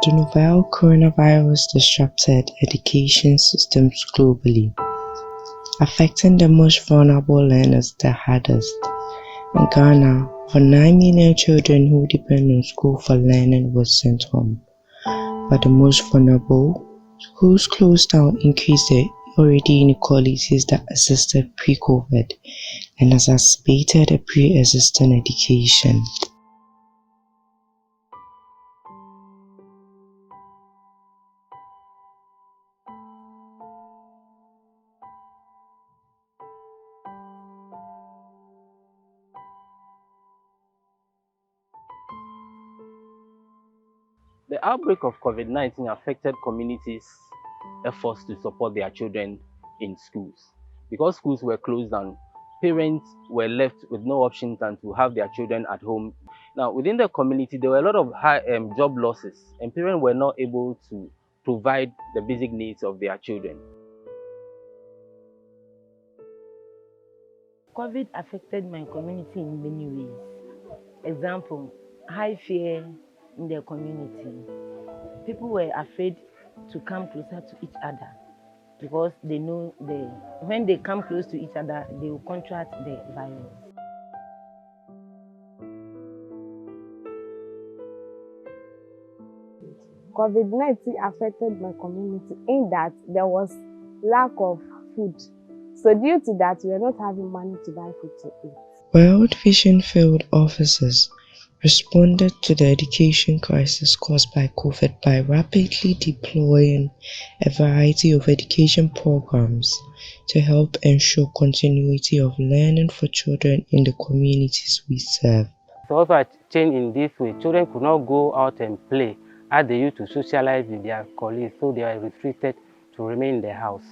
the novel coronavirus disrupted education systems globally, affecting the most vulnerable learners the hardest. In Ghana, over 9 million children who depend on school for learning were sent home. But the most vulnerable, schools closed down increased the already inequalities that existed pre-COVID and exacerbated a pre-existing education. The outbreak of COVID-19 affected communities' efforts to support their children in schools. Because schools were closed down, parents were left with no option than to have their children at home. Now, within the community, there were a lot of job losses, and parents were not able to provide the basic needs of their children. COVID affected my community in many ways. Example, high fear in the community. People were afraid to come closer to each other because they know when they come close to each other, they will contract the virus. COVID-19 affected my community in that there was lack of food. So due to that, we were not having money to buy food to eat. World Vision field officers responded to the education crisis caused by COVID by rapidly deploying a variety of education programs to help ensure continuity of learning for children in the communities we serve. So also a change in this way, children could not go out and play as they used to socialize with their colleagues, so they are restricted to remain in the house.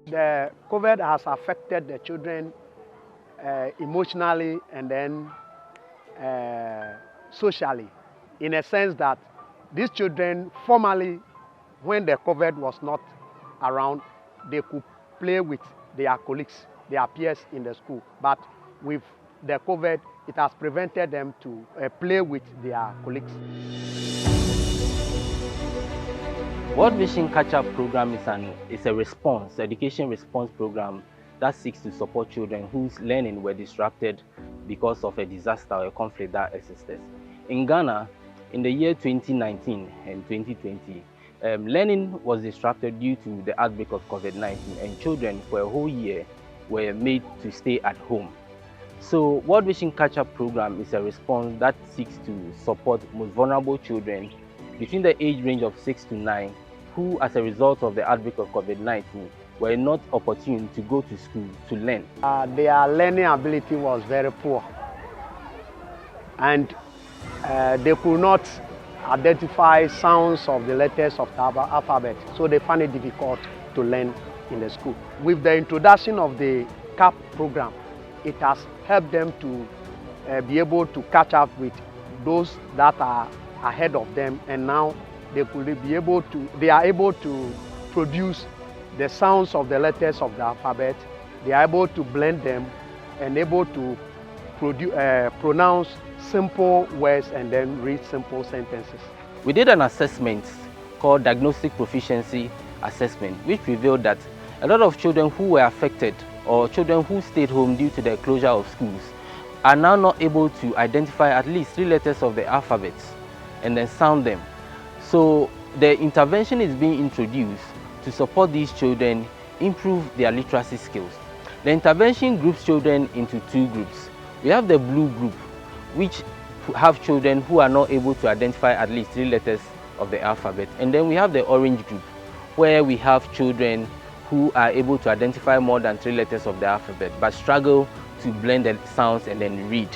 The COVID has affected the children emotionally and then socially, in a sense that these children formerly, when the COVID was not around, they could play with their colleagues, their peers in the school. But with the COVID, it has prevented them to play with their colleagues. World Vision Catch-up Program is a education response program that seeks to support children whose learning were disrupted because of a disaster or a conflict that existed. In Ghana, in the year 2019 and 2020, learning was disrupted due to the outbreak of COVID-19, and children for a whole year were made to stay at home. So World Vision Catch-up Program is a response that seeks to support most vulnerable children between the age range of 6 to 9 who, as a result of the outbreak of COVID-19, were not opportune to go to school to learn. Their learning ability was very poor, and they could not identify sounds of the letters of the alphabet, so they found it difficult to learn in the school. With the introduction of the CAP program, it has helped them to be able to catch up with those that are ahead of them, and now they are able to produce the sounds of the letters of the alphabet. They are able to blend them and able to pronounce simple words and then read simple sentences. We did an assessment called Diagnostic Proficiency Assessment, which revealed that a lot of children who were affected or children who stayed home due to the closure of schools are now not able to identify at least 3 letters of the alphabet and then sound them. So the intervention is being introduced to support these children improve their literacy skills. The intervention groups children into 2 groups. We have the blue group, which have children who are not able to identify at least 3 letters of the alphabet. And then we have the orange group, where we have children who are able to identify more than 3 letters of the alphabet, but struggle to blend the sounds and then read.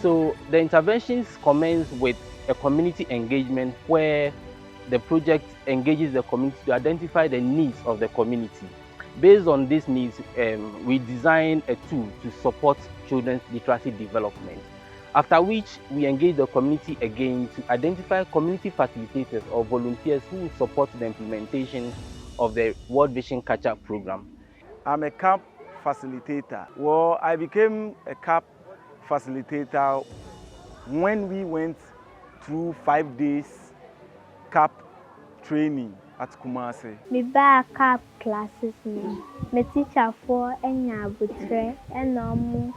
So the interventions commence with a community engagement where the project engages the community to identify the needs of the community. Based on these needs, we design a tool to support children's literacy development. After which, we engage the community again to identify community facilitators or volunteers who will support the implementation of the World Vision Catch-up program. I'm a CAP facilitator. Well, I became a CAP facilitator when we went through 5 days CAP training at Kumasi. Me ba CAP classes me. Me teacher for enya abutre enomu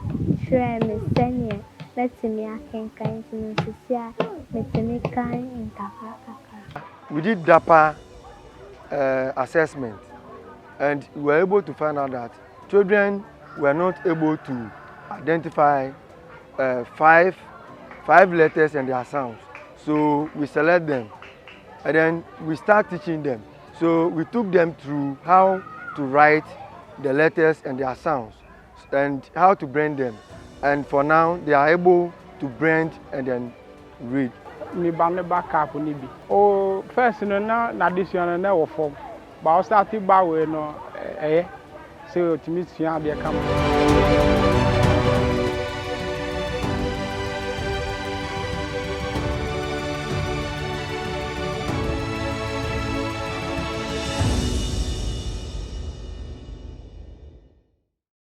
shre me senior. Letimi akenkan sinusisia metimi kan nkakaka. We did DAPA assessment, and we were able to find out that children were not able to identify five letters and their sounds. So we select them, and then we start teaching them. So we took them through how to write the letters and their sounds, and how to brand them. And for now, they are able to brand and then read. Me back up on it. Oh, first, na addition na form. But I started by way no, so to meet you, come.